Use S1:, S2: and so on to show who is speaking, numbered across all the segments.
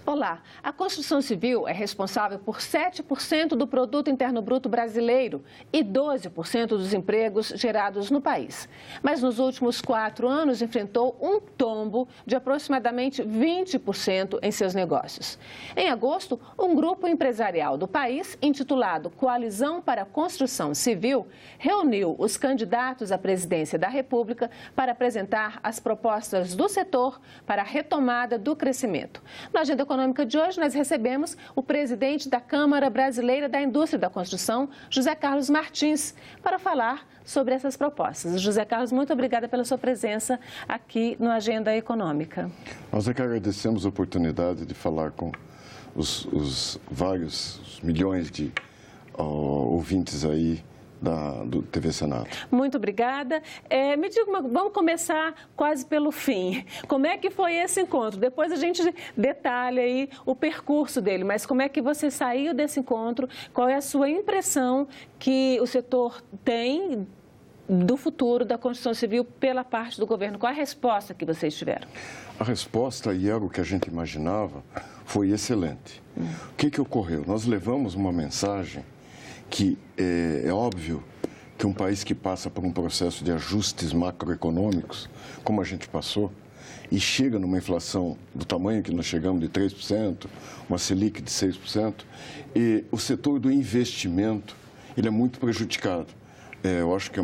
S1: Olá, a construção civil é responsável por 7% do produto interno bruto brasileiro e 12% dos empregos gerados no país. Mas nos últimos 4 anos enfrentou um tombo de aproximadamente 20% em seus negócios. Em agosto, um grupo empresarial do país, intitulado Coalizão para a Construção Civil, reuniu os candidatos à presidência da República para apresentar as propostas do setor para a retomada do crescimento. Na agenda econômica de hoje, nós recebemos o presidente da Câmara Brasileira da Indústria da Construção, José Carlos Martins, para falar sobre essas propostas. José Carlos, muito obrigada pela sua presença aqui no Agenda Econômica.
S2: Nós é que agradecemos a oportunidade de falar com os vários milhões de ouvintes aí do TV Senado.
S1: Muito obrigada. Me diga, vamos começar quase pelo fim. Como é que foi esse encontro? Depois a gente detalha aí o percurso dele, mas como é que você saiu desse encontro? Qual é a sua impressão que o setor tem do futuro da construção civil pela parte do governo? Qual a resposta que vocês tiveram?
S2: A resposta, e era o que a gente imaginava, foi excelente. O que ocorreu? Nós levamos uma mensagem que é óbvio que um país que passa por um processo de ajustes macroeconômicos, como a gente passou, e chega numa inflação do tamanho que nós chegamos, de 3%, uma Selic de 6%, e o setor do investimento, ele é muito prejudicado. Eu acho que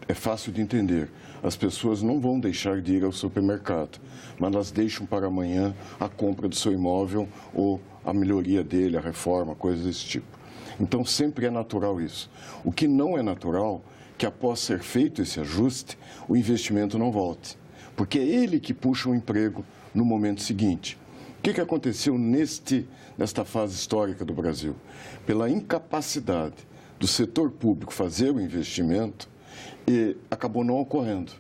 S2: é fácil de entender. As pessoas não vão deixar de ir ao supermercado, mas elas deixam para amanhã a compra do seu imóvel ou a melhoria dele, a reforma, coisas desse tipo. Então, sempre é natural isso. O que não é natural é que, após ser feito esse ajuste, o investimento não volte, porque é ele que puxa o emprego no momento seguinte. O que aconteceu nesta fase histórica do Brasil? Pela incapacidade do setor público fazer o investimento, acabou não ocorrendo.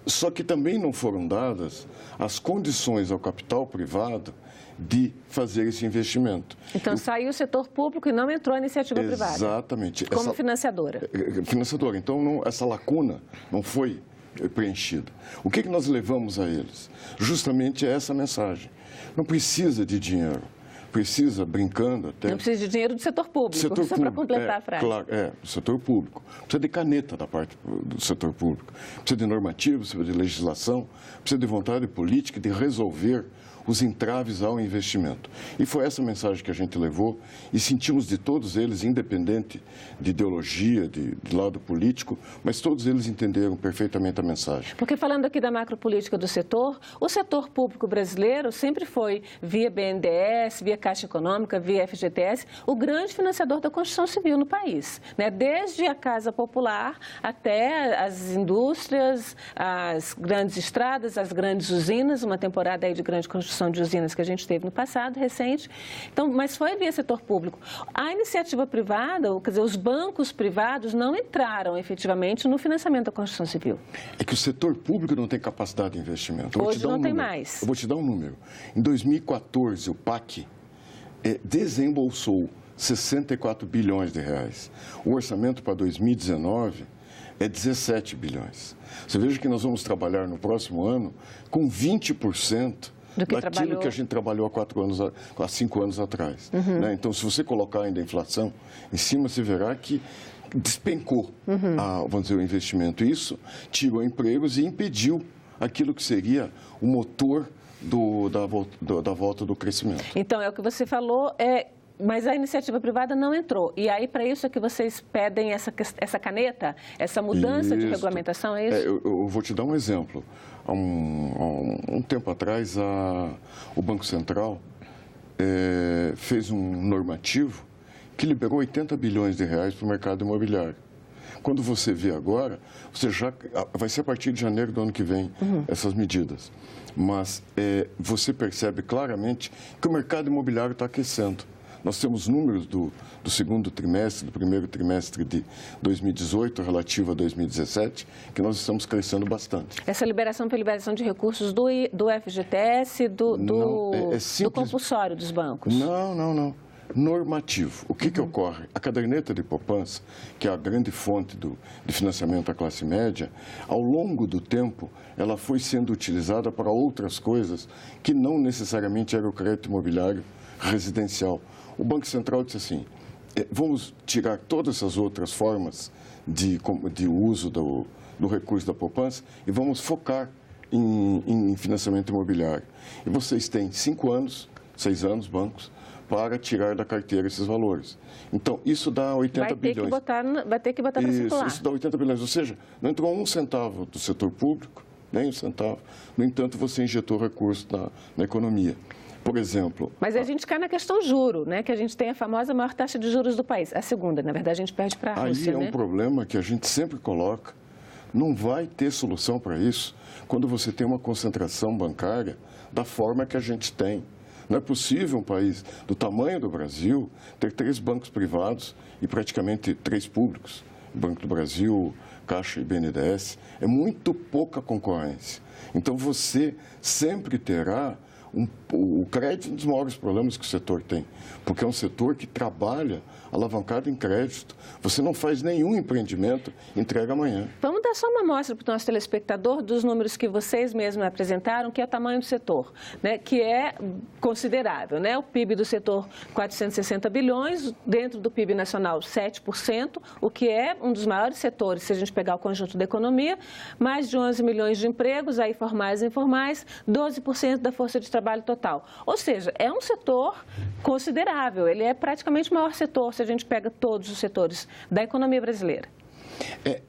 S2: Só que também não foram dadas as condições ao capital privado de fazer esse investimento.
S1: Então, saiu o setor público e não entrou a iniciativa privada.
S2: Exatamente.
S1: Como financiadora.
S2: Financiadora. Então, essa lacuna não foi preenchida. O que nós levamos a eles? Justamente essa mensagem. Não precisa de dinheiro. Precisa, brincando até...
S1: Não precisa de dinheiro do setor público, só para completar a frase.
S2: Claro, do setor público. Precisa de caneta da parte do setor público. Precisa de normativo, precisa de legislação, precisa de vontade política de resolver os entraves ao investimento. E foi essa mensagem que a gente levou e sentimos de todos eles, independente de ideologia, de lado político, mas todos eles entenderam perfeitamente a mensagem.
S1: Porque falando aqui da macropolítica do setor, o setor público brasileiro sempre foi, via BNDES, via Caixa Econômica, via FGTS, o grande financiador da construção civil no país, né? Desde a Casa Popular até as indústrias, as grandes estradas, as grandes usinas, uma temporada aí de grande construção de usinas que a gente teve no passado, recente. Então, mas foi via setor público. A iniciativa privada, quer dizer, os bancos privados não entraram efetivamente no financiamento da construção civil.
S2: É que o setor público não tem capacidade de investimento.
S1: Hoje não tem mais.
S2: Eu vou te dar um número. Em 2014, o PAC desembolsou 64 bilhões de reais. O orçamento para 2019 é 17 bilhões. Você veja que nós vamos trabalhar no próximo ano com 20% daquilo que a gente trabalhou há 5 anos atrás. Né? Então, se você colocar ainda a inflação em cima, você verá que despencou vamos dizer, o investimento. Isso tirou empregos e impediu aquilo que seria o motor da volta do crescimento.
S1: Então, é o que você falou, mas a iniciativa privada não entrou. E aí, para isso é que vocês pedem essa caneta, essa mudança de regulamentação, é isso?
S2: Eu vou te dar um exemplo. Há um tempo atrás, o Banco Central fez um normativo que liberou 80 bilhões de reais para o mercado imobiliário. Quando você vê agora, vai ser a partir de janeiro do ano que vem essas medidas. Mas você percebe claramente que o mercado imobiliário está aquecendo. Nós temos números do segundo trimestre, do primeiro trimestre de 2018, relativo a 2017, que nós estamos crescendo bastante.
S1: Essa liberação foi liberação de recursos do FGTS, do compulsório dos bancos?
S2: Não. normativo. O que ocorre? A caderneta de poupança, que é a grande fonte de financiamento da classe média, ao longo do tempo, ela foi sendo utilizada para outras coisas que não necessariamente era o crédito imobiliário residencial. O Banco Central disse assim, vamos tirar todas essas outras formas de uso do recurso da poupança e vamos focar em financiamento imobiliário. E vocês têm 5 anos, 6 anos, bancos, para tirar da carteira esses valores. Então, isso dá 80 bilhões.
S1: Vai ter que botar para circular.
S2: Isso dá 80 bilhões, ou seja, não entrou 1 centavo do setor público, nem 1 centavo. No entanto, você injetou recurso na economia. Por exemplo...
S1: Mas a gente cai na questão juro, né? Que a gente tem a famosa maior taxa de juros do país. A segunda, na verdade, a gente perde para a Rússia,
S2: Aí é um problema que a gente sempre coloca. Não vai ter solução para isso quando você tem uma concentração bancária da forma que a gente tem. Não é possível um país do tamanho do Brasil ter 3 bancos privados e praticamente 3 públicos. Banco do Brasil, Caixa e BNDES. É muito pouca concorrência. Então, você sempre terá o crédito é um dos maiores problemas que o setor tem, porque é um setor que trabalha alavancado em crédito. Você não faz nenhum empreendimento, entrega amanhã.
S1: Vamos dar só uma amostra para o nosso telespectador dos números que vocês mesmos apresentaram, que é o tamanho do setor, né, que é considerável, né? O PIB do setor, 460 bilhões, dentro do PIB nacional, 7%, o que é um dos maiores setores, se a gente pegar o conjunto da economia, mais de 11 milhões de empregos, aí formais e informais, 12% da força de trabalho total. Ou seja, é um setor considerável, ele é praticamente o maior setor, se a gente pega todos os setores da economia brasileira.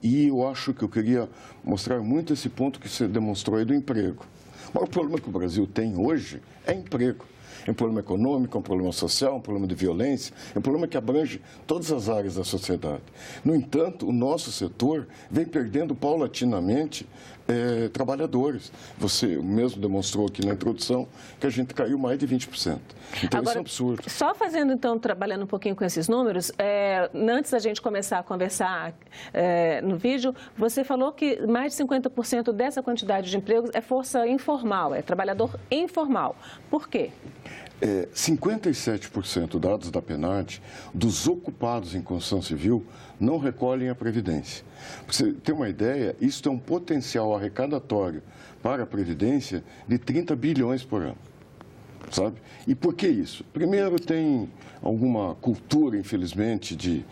S2: E eu acho que eu queria mostrar muito esse ponto que você demonstrou aí do emprego. O maior problema que o Brasil tem hoje é emprego. É um problema econômico, é um problema social, é um problema de violência, é um problema que abrange todas as áreas da sociedade. No entanto, o nosso setor vem perdendo paulatinamente trabalhadores. Você mesmo demonstrou aqui na introdução que a gente caiu mais de 20%. Então,
S1: agora,
S2: isso é um absurdo.
S1: Só fazendo, então, trabalhando um pouquinho com esses números, antes da gente começar a conversar no vídeo, você falou que mais de 50% dessa quantidade de empregos é força informal, é trabalhador informal. Por quê?
S2: 57%, dados da PNAD, dos ocupados em construção civil não recolhem a Previdência. Para você ter uma ideia, isso tem um potencial arrecadatório para a Previdência de 30 bilhões por ano. Sabe? E por que isso? Primeiro, tem alguma cultura, infelizmente, de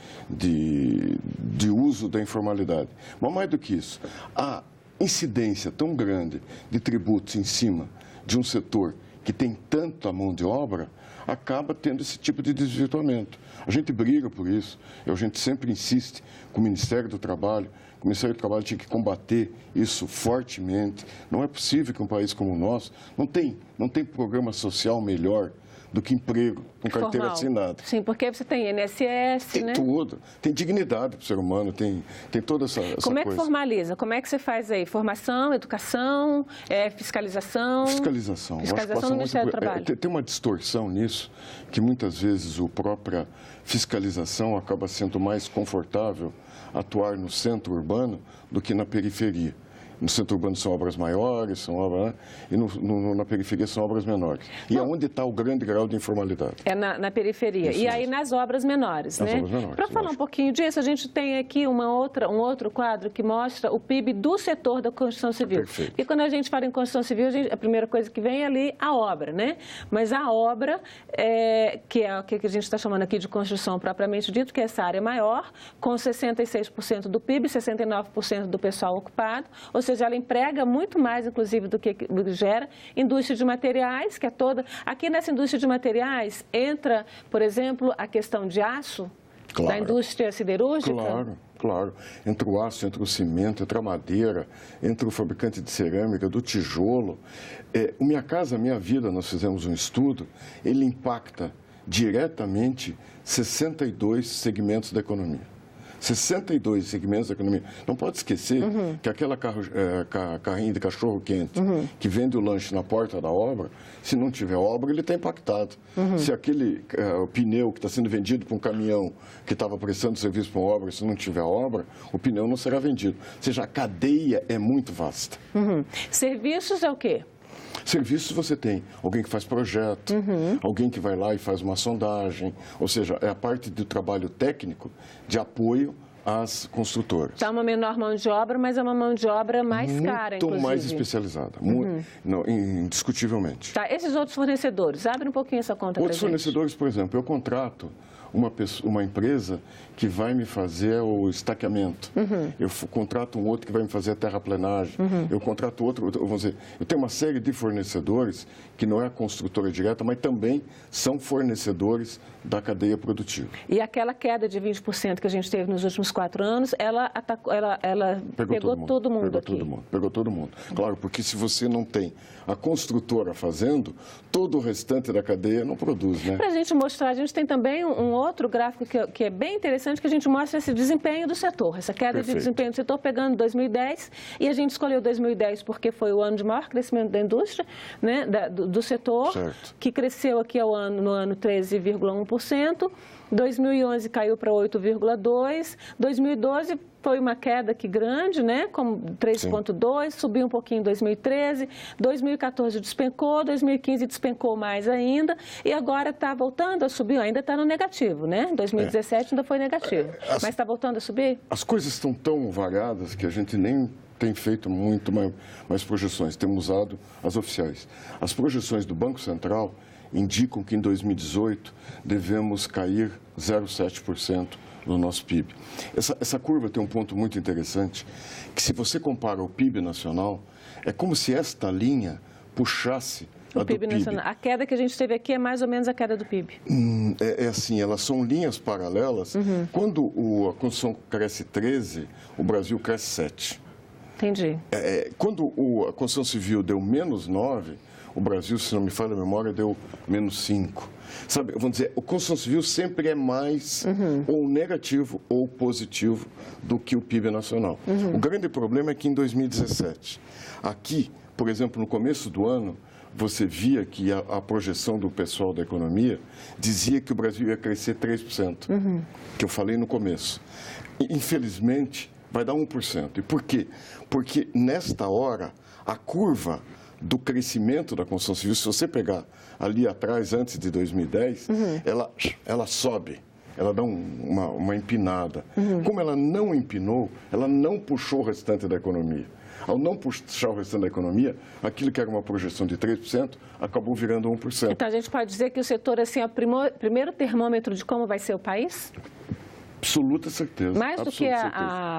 S2: uso da informalidade. Mas mais do que isso, a incidência tão grande de tributos em cima de um setor que tem tanta mão de obra, acaba tendo esse tipo de desvirtuamento. A gente briga por isso, a gente sempre insiste com o Ministério do Trabalho. O Ministério do Trabalho tinha que combater isso fortemente. Não é possível que um país como o nosso não tem programa social melhor do que emprego com carteira
S1: formal.
S2: Assinada.
S1: Sim, porque você tem INSS,
S2: tem, né? Tem tudo. Tem dignidade para o ser humano, tem toda essa coisa.
S1: Como é que formaliza? Como é que você faz aí? Formação, educação, fiscalização?
S2: Fiscalização.
S1: Fiscalização do Ministério do Trabalho.
S2: Tem uma distorção nisso, que muitas vezes a própria fiscalização acaba sendo mais confortável atuar no centro urbano do que na periferia. No centro urbano são obras maiores, são obras, e na periferia são obras menores. E é onde está o grande grau de informalidade. É
S1: na periferia. Isso, e aí nas obras menores, né? Para falar um pouquinho disso, a gente tem aqui um outro quadro que mostra o PIB do setor da construção civil.
S2: Perfeito.
S1: E quando a gente fala em construção civil, a primeira coisa que vem é ali a obra, né? Mas a obra, que é o que a gente está chamando aqui de construção propriamente dito, que é essa área maior, com 66% do PIB, 69% do pessoal ocupado, ou seja, ela emprega muito mais, inclusive, do que gera. Indústria de materiais, que é toda... Aqui nessa indústria de materiais entra, por exemplo, a questão de aço,
S2: claro,
S1: da indústria siderúrgica?
S2: Claro. Entra o aço, entra o cimento, entra a madeira, entra o fabricante de cerâmica, do tijolo. O Minha Casa Minha Vida, nós fizemos um estudo, ele impacta diretamente 62 segmentos da economia. 62 segmentos da economia. Não pode esquecer que aquela carrinho de cachorro-quente que vende o lanche na porta da obra, se não tiver obra, ele está impactado. Se aquele o pneu que está sendo vendido para um caminhão que estava prestando serviço para uma obra, se não tiver obra, o pneu não será vendido. Ou seja, a cadeia é muito vasta.
S1: Serviços é o quê?
S2: Serviços você tem alguém que faz projeto, alguém que vai lá e faz uma sondagem, ou seja, é a parte do trabalho técnico de apoio às construtoras.
S1: Está uma menor mão de obra, mas é uma mão de obra mais cara, inclusive.
S2: Muito mais especializada, não, indiscutivelmente.
S1: Tá, esses outros fornecedores, abre um pouquinho essa conta para
S2: Outros fornecedores, por exemplo, eu contrato uma empresa que vai me fazer o estaqueamento. Eu contrato um outro que vai me fazer a terraplenagem. Eu contrato outro, vamos dizer, eu tenho uma série de fornecedores que não é a construtora direta, mas também são fornecedores da cadeia produtiva.
S1: E aquela queda de 20% que a gente teve nos últimos 4 anos, ela pegou todo mundo aqui.
S2: Pegou todo mundo. Claro, porque se você não tem a construtora fazendo, todo o restante da cadeia não produz, né?
S1: Para a gente mostrar, a gente tem também um outro gráfico que é bem interessante, que a gente mostra esse desempenho do setor, essa queda de desempenho do setor, pegando 2010, e a gente escolheu 2010 porque foi o ano de maior crescimento da indústria, né, do setor, certo, que cresceu aqui no ano 13,1%, 2011 caiu para 8,2%, 2012 foi uma queda aqui grande, né, como 3,2%, subiu um pouquinho em 2013, 2014 despencou, 2015 despencou mais ainda, e agora está voltando a subir, ainda está no negativo, né, 2017 ainda foi negativo, mas está voltando a subir?
S2: As coisas estão tão variadas que a gente nem tem feito muito mais projeções, temos usado as oficiais. As projeções do Banco Central indicam que em 2018 devemos cair 0,7% no nosso PIB. Essa curva tem um ponto muito interessante, que se você compara o PIB nacional, é como se esta linha puxasse
S1: o PIB nacional. A queda que a gente teve aqui é mais ou menos a queda do PIB.
S2: É assim, elas são linhas paralelas. Quando a construção cresce 13, o Brasil cresce 7.
S1: Entendi.
S2: Quando a construção civil deu menos 9, o Brasil, se não me falha a memória, deu menos 5. Sabe, vamos dizer, a construção civil sempre é mais ou negativo ou positivo do que o PIB nacional. O grande problema é que em 2017, aqui, por exemplo, no começo do ano, você via que a projeção do pessoal da economia dizia que o Brasil ia crescer 3%, que eu falei no começo. Infelizmente, vai dar 1%. E por quê? Porque nesta hora, a curva do crescimento da construção civil, se você pegar ali atrás, antes de 2010, ela sobe, ela dá uma empinada. Como ela não empinou, ela não puxou o restante da economia. Ao não puxar o restante da economia, aquilo que era uma projeção de 3%, acabou virando 1%.
S1: Então, a gente pode dizer que o setor assim, é o primeiro termômetro de como vai ser o país?
S2: Absoluta certeza.
S1: Mais do que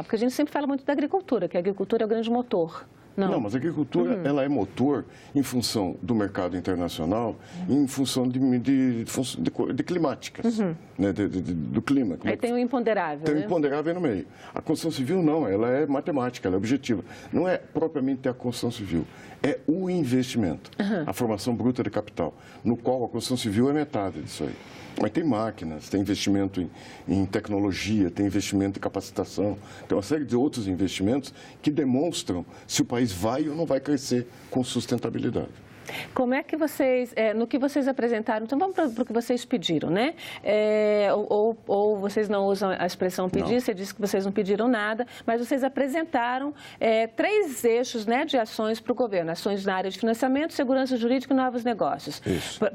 S1: porque a gente sempre fala muito da agricultura, que a agricultura é o grande motor.
S2: Não, mas a agricultura ela é motor em função do mercado internacional, em função de climáticas, né, do clima.
S1: Aí tem o imponderável,
S2: Tem o imponderável no meio. A construção civil não, ela é matemática, ela é objetiva. Não é propriamente a construção civil, é o investimento, a formação bruta de capital, no qual a construção civil é metade disso aí. Mas tem máquinas, tem investimento em tecnologia, tem investimento em capacitação, tem uma série de outros investimentos que demonstram se o país vai ou não vai crescer com sustentabilidade.
S1: Como é que vocês, no que vocês apresentaram, então vamos para o que vocês pediram, né? Ou vocês não usam a expressão pedir, não. Você disse que vocês não pediram nada, mas vocês apresentaram 3 eixos, né, de ações para o governo, ações na área de financiamento, segurança jurídica e novos negócios,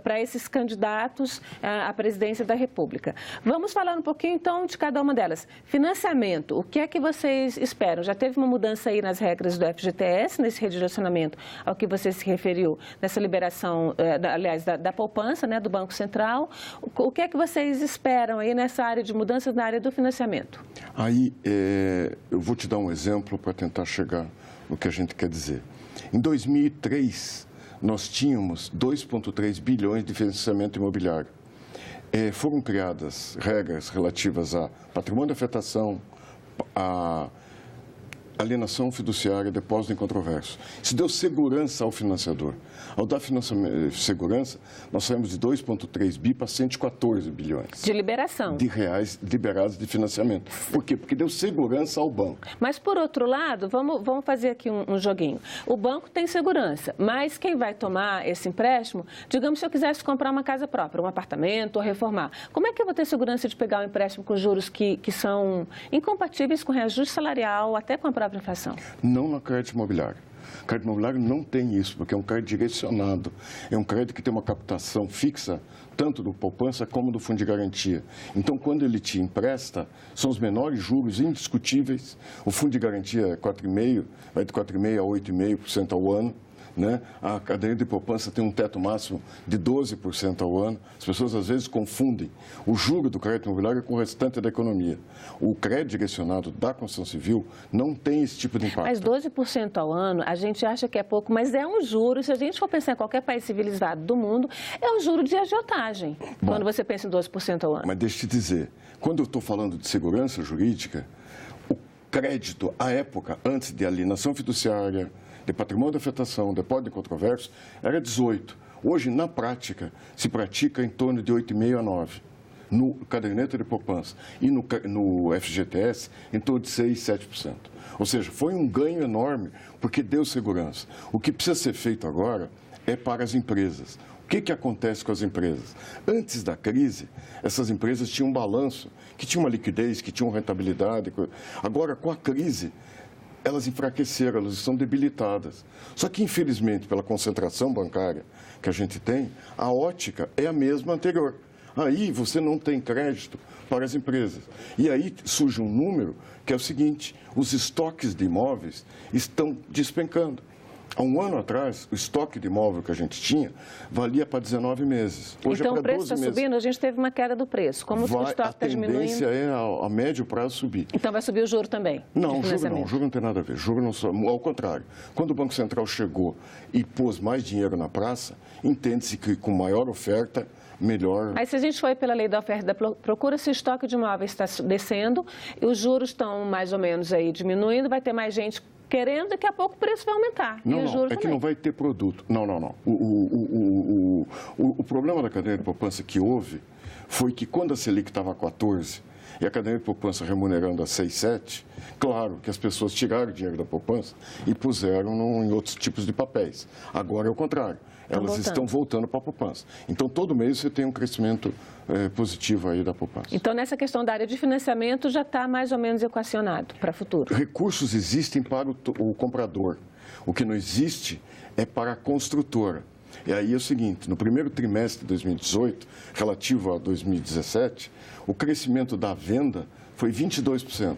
S1: para esses candidatos à presidência da República. Vamos falar um pouquinho, então, de cada uma delas. Financiamento, o que é que vocês esperam? Já teve uma mudança aí nas regras do FGTS, nesse redirecionamento ao que você se referiu, nessa liberação, aliás, da poupança, né, do Banco Central. O que é que vocês esperam aí nessa área de mudanças na área do financiamento?
S2: Aí, eu vou te dar um exemplo para tentar chegar no que a gente quer dizer. Em 2003, nós tínhamos 2,3 bilhões de financiamento imobiliário. Foram criadas regras relativas a patrimônio de afetação, a alienação fiduciária, depósito incontroverso. Isso deu segurança ao financiador. Ao dar segurança, nós saímos de 2,3 bi para 114 bilhões.
S1: De liberação.
S2: De reais liberados de financiamento. Por quê? Porque deu segurança ao banco.
S1: Mas, por outro lado, vamos fazer aqui um joguinho. O banco tem segurança, mas quem vai tomar esse empréstimo, digamos se eu quisesse comprar uma casa própria, um apartamento ou reformar, como é que eu vou ter segurança de pegar um empréstimo com juros que são incompatíveis com reajuste salarial, até com a própria inflação?
S2: Não no crédito imobiliário. O crédito imobiliário não tem isso, porque é um crédito direcionado. É um crédito que tem uma captação fixa, tanto do poupança como do fundo de garantia. Então, quando ele te empresta, são os menores juros indiscutíveis. O fundo de garantia é 4,5%, vai de 4,5% a 8,5% ao ano. Né? A caderneta de poupança tem um teto máximo de 12% ao ano. As pessoas, às vezes, confundem o juro do crédito imobiliário com o restante da economia. O crédito direcionado da construção civil não tem esse tipo de impacto.
S1: Mas 12% ao ano, a gente acha que é pouco, mas é um juro, se a gente for pensar em qualquer país civilizado do mundo, é um juro de agiotagem, quando você pensa em 12% ao ano.
S2: Mas deixa eu te dizer, quando eu estou falando de segurança jurídica, o crédito, à época, antes de alienação fiduciária, de patrimônio de afetação, depósito de controvérsia, era 18. Hoje, na prática, se pratica em torno de 8,5% a 9%. No caderneta de poupança e no FGTS, em torno de 6%, 7%. Ou seja, foi um ganho enorme, porque deu segurança. O que precisa ser feito agora é para as empresas. O que acontece com as empresas? Antes da crise, essas empresas tinham um balanço, que tinha uma liquidez, que tinha uma rentabilidade. Agora, com a crise, elas enfraqueceram, elas estão debilitadas. Só que, infelizmente, pela concentração bancária que a gente tem, a ótica é a mesma anterior. Aí você não tem crédito para as empresas. E aí surge um número que é o seguinte: os estoques de imóveis estão despencando. Há um ano atrás, o estoque de imóvel que a gente tinha valia para 19 meses. Hoje
S1: então,
S2: é
S1: o preço está subindo, a gente teve uma queda do preço. Como o estoque está diminuindo?
S2: A tendência é, a médio prazo, subir.
S1: Então, vai subir o juro também?
S2: Não, o juro não tem nada a ver. Juro não, ao contrário. Quando o Banco Central chegou e pôs mais dinheiro na praça, entende-se que com maior oferta, melhor...
S1: Aí, se a gente for pela lei da oferta e da procura, se o estoque de imóveis está descendo e os juros estão mais ou menos aí diminuindo, vai ter mais gente querendo, daqui a pouco o preço vai aumentar.
S2: Não,
S1: e os juros
S2: é
S1: também.
S2: Que não vai ter produto. Não. O problema da caderneta de poupança que houve foi que quando a Selic estava a 14 e a caderneta de poupança remunerando a 6, 7, claro que as pessoas tiraram o dinheiro da poupança e puseram em outros tipos de papéis. Agora é o contrário. Elas estão voltando para a poupança. Então, todo mês você tem um crescimento positivo aí da poupança.
S1: Então, nessa questão da área de financiamento, já está mais ou menos equacionado para o futuro?
S2: Recursos existem para o comprador. O que não existe é para a construtora. E aí é o seguinte, no primeiro trimestre de 2018, relativo a 2017, o crescimento da venda foi 22%.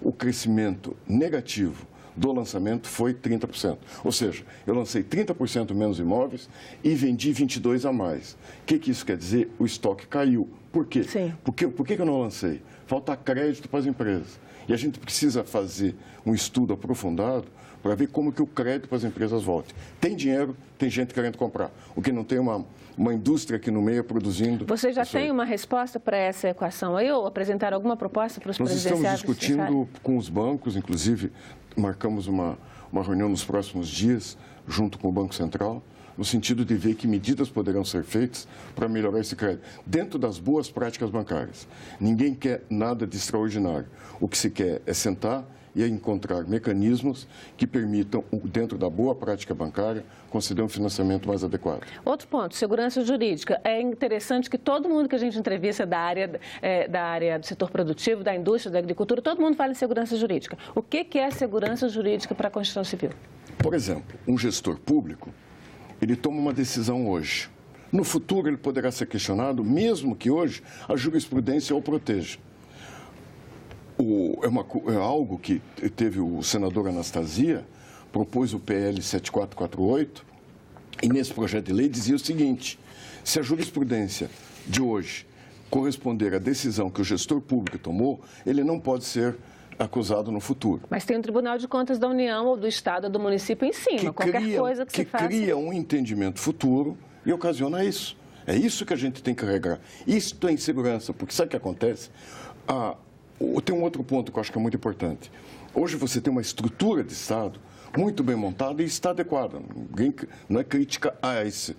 S2: O crescimento negativo do lançamento foi 30%. Ou seja, eu lancei 30% menos imóveis e vendi 22% a mais. O que isso quer dizer? O estoque caiu. Por quê?
S1: Sim.
S2: Por que eu não lancei? Falta crédito para as empresas. E a gente precisa fazer um estudo aprofundado para ver como que o crédito para as empresas volte. Tem dinheiro, tem gente querendo comprar. O que não tem uma indústria aqui no meio produzindo...
S1: Você já tem uma resposta para essa equação aí, ou apresentaram alguma proposta para os presidenciáveis?
S2: Nós estamos discutindo com os bancos, inclusive marcamos uma reunião nos próximos dias, junto com o Banco Central, no sentido de ver que medidas poderão ser feitas para melhorar esse crédito, dentro das boas práticas bancárias. Ninguém quer nada de extraordinário. O que se quer é sentar e encontrar mecanismos que permitam, dentro da boa prática bancária, conceder um financiamento mais adequado. Outro
S1: ponto, segurança jurídica. É interessante que todo mundo que a gente entrevista da área do setor produtivo, da indústria, da agricultura, todo mundo fala em segurança jurídica. O que é segurança jurídica para a construção civil?
S2: Por exemplo, um gestor público, ele toma uma decisão hoje. No futuro, ele poderá ser questionado, mesmo que hoje a jurisprudência o proteja. É algo que teve o senador Anastasia, propôs o PL 7448, e nesse projeto de lei dizia o seguinte: se a jurisprudência de hoje corresponder à decisão que o gestor público tomou, ele não pode ser acusado no futuro.
S1: Mas tem um Tribunal de Contas da União ou do Estado ou do município em cima, qualquer coisa que se faça.
S2: Que cria um entendimento futuro e ocasiona isso. É isso que a gente tem que regrar. Isso é insegurança, porque sabe o que acontece? Tem um outro ponto que eu acho que é muito importante. Hoje você tem uma estrutura de Estado muito bem montada e está adequada. Não é crítica a isso.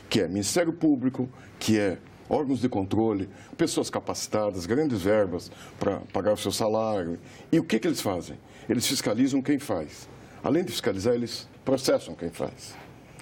S2: Que é Ministério Público, que é órgãos de controle, pessoas capacitadas, grandes verbas para pagar o seu salário. E o que eles fazem? Eles fiscalizam quem faz. Além de fiscalizar, eles processam quem faz.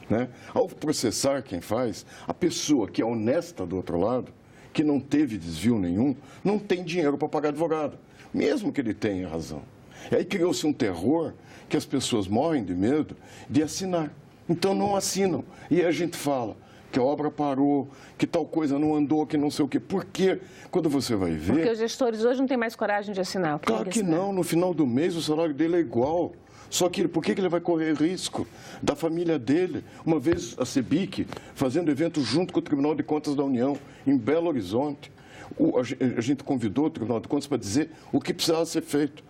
S2: Né? Ao processar quem faz, a pessoa que é honesta do outro lado, que não teve desvio nenhum, não tem dinheiro para pagar advogado, mesmo que ele tenha razão. E aí criou-se um terror que as pessoas morrem de medo de assinar. Então não assinam. E aí a gente fala que a obra parou, que tal coisa não andou, que não sei o quê. Por quê? Quando você vai ver...
S1: Porque os gestores hoje não têm mais coragem de assinar.
S2: Claro que não. No final do mês o salário dele é igual. Só que por que ele vai correr risco da família dele? Uma vez a CEBIC fazendo evento junto com o Tribunal de Contas da União, em Belo Horizonte, a gente convidou o Tribunal de Contas para dizer o que precisava ser feito.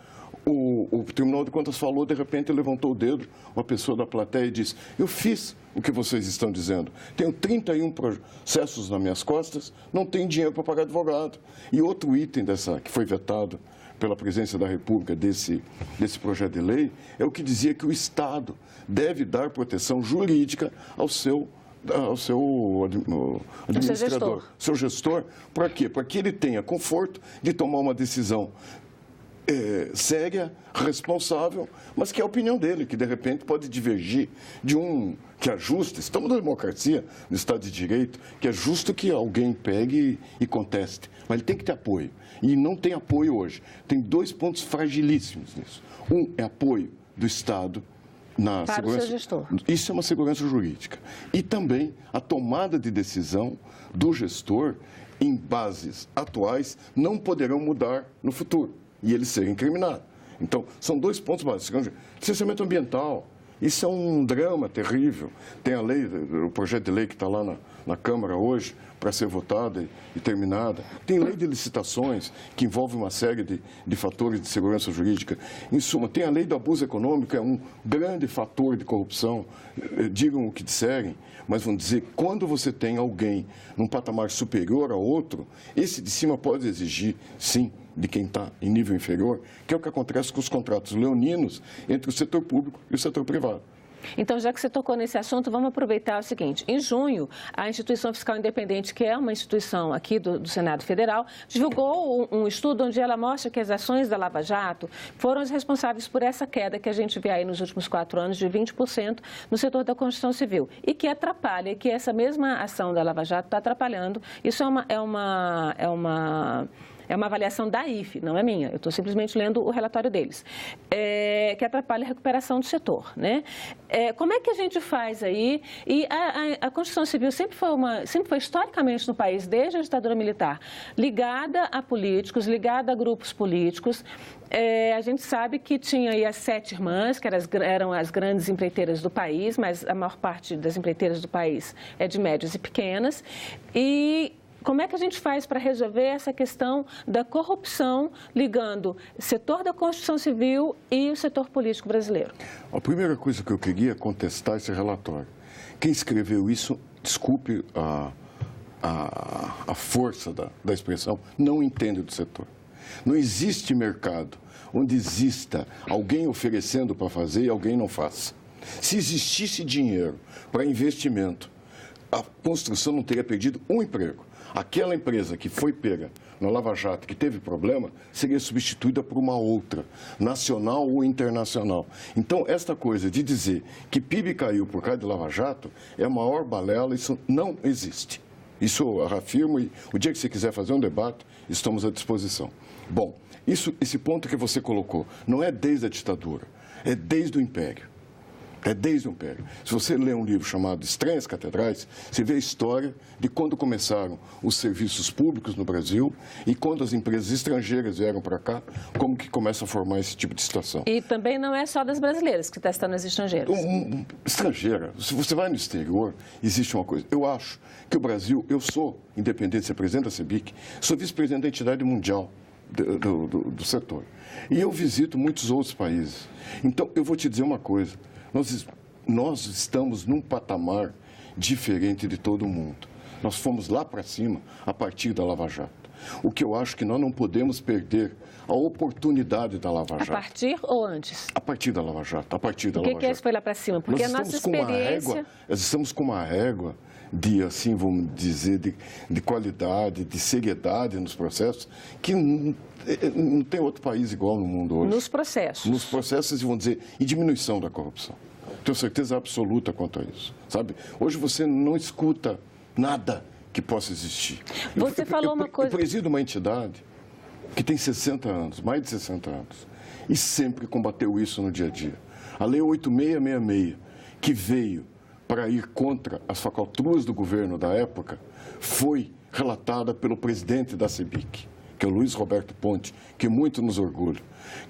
S2: O Tribunal de Contas falou, de repente levantou o dedo, uma pessoa da plateia e disse: eu fiz o que vocês estão dizendo. Tenho 31 processos nas minhas costas, não tenho dinheiro para pagar advogado. E outro item que foi vetado pela Presidência da República desse projeto de lei é o que dizia que o Estado deve dar proteção jurídica ao seu administrador, seu gestor. Para quê? Para que ele tenha conforto de tomar uma decisão séria, responsável, mas que é a opinião dele, que de repente pode divergir de um que é justo. Estamos na democracia, no Estado de Direito, que é justo que alguém pegue e conteste, mas ele tem que ter apoio. E não tem apoio hoje. Tem dois pontos fragilíssimos nisso. Um é apoio do Estado na
S1: para
S2: segurança.
S1: O seu gestor.
S2: Isso é uma segurança jurídica. E também a tomada de decisão do gestor em bases atuais não poderão mudar no futuro e ele ser incriminado. Então, são dois pontos básicos. Licenciamento ambiental, isso é um drama terrível. Tem a lei, o projeto de lei que está lá na Câmara hoje, para ser votada e terminada. Tem lei de licitações, que envolve uma série de fatores de segurança jurídica. Em suma, tem a lei do abuso econômico, é um grande fator de corrupção. Digam o que disserem, mas vão dizer, quando você tem alguém num patamar superior ao outro, esse de cima pode exigir, sim, de quem está em nível inferior, que é o que acontece com os contratos leoninos entre o setor público e o setor privado.
S1: Então, já que você tocou nesse assunto, vamos aproveitar o seguinte. Em junho, a Instituição Fiscal Independente, que é uma instituição aqui do Senado Federal, divulgou um estudo onde ela mostra que as ações da Lava Jato foram as responsáveis por essa queda que a gente vê aí nos últimos 4 anos de 20% no setor da construção civil e que atrapalha, que essa mesma ação da Lava Jato está atrapalhando. Isso é uma avaliação da IFE, não é minha. Eu estou simplesmente lendo o relatório deles, que atrapalha a recuperação do setor, né? Como é que a gente faz aí? E a construção civil sempre foi historicamente no país, desde a ditadura militar, ligada a políticos, ligada a grupos políticos. A gente sabe que tinha aí as 7 irmãs, que eram as grandes empreiteiras do país, mas a maior parte das empreiteiras do país é de médias e pequenas. E como é que a gente faz para resolver essa questão da corrupção ligando o setor da construção civil e o setor político brasileiro?
S2: A primeira coisa que eu queria é contestar esse relatório. Quem escreveu isso, desculpe a força da expressão, não entende do setor. Não existe mercado onde exista alguém oferecendo para fazer e alguém não faça. Se existisse dinheiro para investimento, a construção não teria perdido um emprego. Aquela empresa que foi pega na Lava Jato, que teve problema, seria substituída por uma outra, nacional ou internacional. Então, esta coisa de dizer que PIB caiu por causa de Lava Jato é a maior balela, isso não existe. Isso eu afirmo e o dia que você quiser fazer um debate, estamos à disposição. Bom, esse ponto que você colocou não é desde a ditadura, é desde o Império. É desde o Império. Se você ler um livro chamado Estranhas Catedrais, você vê a história de quando começaram os serviços públicos no Brasil e quando as empresas estrangeiras vieram para cá, como que começa a formar esse tipo de situação.
S1: E também não é só das brasileiras que está citando as estrangeiras.
S2: Estrangeira. Se você vai no exterior, existe uma coisa. Eu acho que o Brasil, eu sou, independente de ser presidente da CEBIC, sou vice-presidente da entidade mundial do setor. E eu visito muitos outros países. Então, eu vou te dizer uma coisa. Nós estamos num patamar diferente de todo mundo. Nós fomos lá para cima a partir da Lava Jato. O que eu acho que nós não podemos perder a oportunidade da Lava Jato.
S1: A partir ou antes?
S2: A partir da Lava Jato. A partir da
S1: Lava Jato. O que é esse foi lá para cima? Porque a nossa experiência...
S2: Nós estamos com uma régua de, assim, vamos dizer, de qualidade, de seriedade nos processos, que não tem outro país igual no mundo hoje.
S1: Nos processos.
S2: Nos processos, vão dizer, e diminuição da corrupção. Tenho certeza absoluta quanto a isso, sabe? Hoje você não escuta nada que possa existir.
S1: Você falou uma coisa...
S2: Eu presido uma entidade que tem 60 anos, mais de 60 anos. e sempre combateu isso no dia a dia. A Lei 8666, que veio para ir contra as falcatruas do governo da época, foi relatada pelo presidente da CEBIC, que é o Luiz Roberto Ponte, que muito nos orgulha.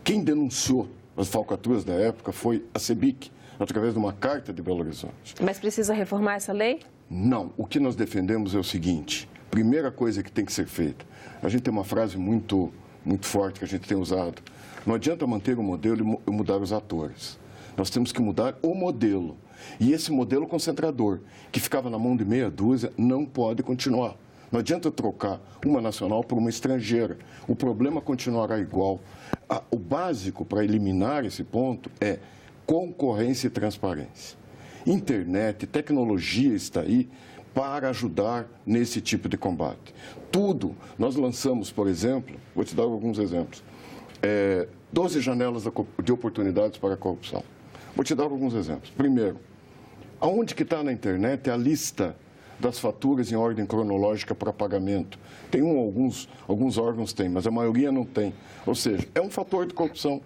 S2: Quem denunciou as falcatruas da época foi a CEBIC, através de uma carta de Belo Horizonte.
S1: Mas precisa reformar essa lei?
S2: Não. O que nós defendemos é o seguinte: primeira coisa que tem que ser feita, a gente tem uma frase muito forte que a gente tem usado, não adianta manter o modelo e mudar os atores. Nós temos que mudar o modelo. E esse modelo concentrador, que ficava na mão de meia dúzia, não pode continuar. Não adianta trocar uma nacional por uma estrangeira. O problema continuará igual. O básico para eliminar esse ponto é concorrência e transparência. Internet, tecnologia está aí para ajudar nesse tipo de combate. Tudo. Nós lançamos, por exemplo, vou te dar alguns exemplos, 12 janelas de oportunidades para a corrupção. Vou te dar alguns exemplos. Primeiro, aonde que está na internet a lista das faturas em ordem cronológica para pagamento? Tem alguns órgãos têm, mas a maioria não tem. Ou seja, é um fator de corrupção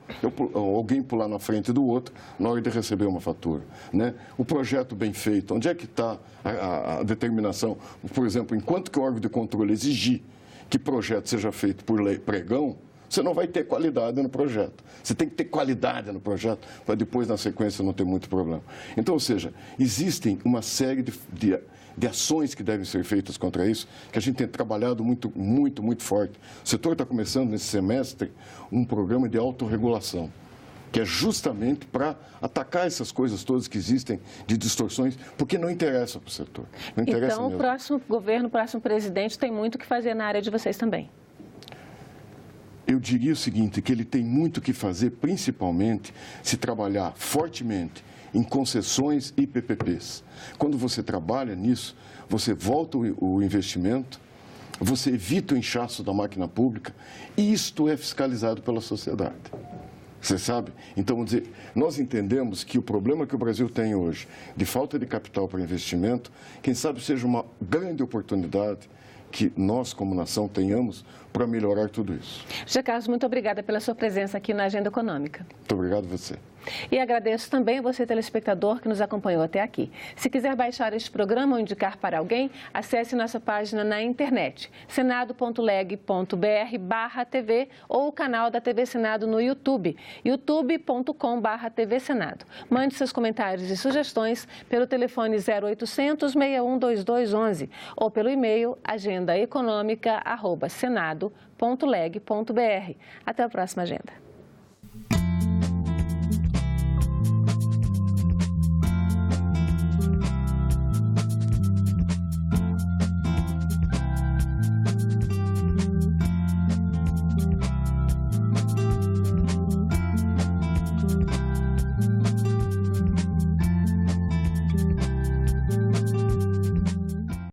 S2: alguém pular na frente do outro na hora de receber uma fatura, né? O projeto bem feito, onde é que está a determinação? Por exemplo, enquanto que o órgão de controle exigir que projeto seja feito por lei pregão, você não vai ter qualidade no projeto. Você tem que ter qualidade no projeto para depois, na sequência, não ter muito problema. Então, ou seja, existem uma série de ações que devem ser feitas contra isso, que a gente tem trabalhado muito forte. O setor está começando, nesse semestre, um programa de autorregulação, que é justamente para atacar essas coisas todas que existem de distorções, porque não interessa para o setor. Não interessa
S1: então,
S2: mesmo.
S1: O próximo governo, o próximo presidente tem muito o que fazer na área de vocês também.
S2: Eu diria o seguinte, que ele tem muito o que fazer, principalmente se trabalhar fortemente em concessões e PPPs. Quando você trabalha nisso, você volta o investimento, você evita o inchaço da máquina pública e isto é fiscalizado pela sociedade. Você sabe? Então, vamos dizer, nós entendemos que o problema que o Brasil tem hoje, de falta de capital para investimento, quem sabe seja uma grande oportunidade que nós, como nação, tenhamos para melhorar tudo isso.
S1: José Carlos, muito obrigada pela sua presença aqui na Agenda Econômica.
S2: Muito obrigado a você.
S1: E agradeço também a você, telespectador, que nos acompanhou até aqui. Se quiser baixar este programa ou indicar para alguém, acesse nossa página na internet, senado.leg.br/TV ou o canal da TV Senado no YouTube, youtube.com/TV Senado. Mande seus comentários e sugestões pelo telefone 0800 61 2211 ou pelo e-mail agendaeconomica@senado.leg.br. Até a próxima agenda.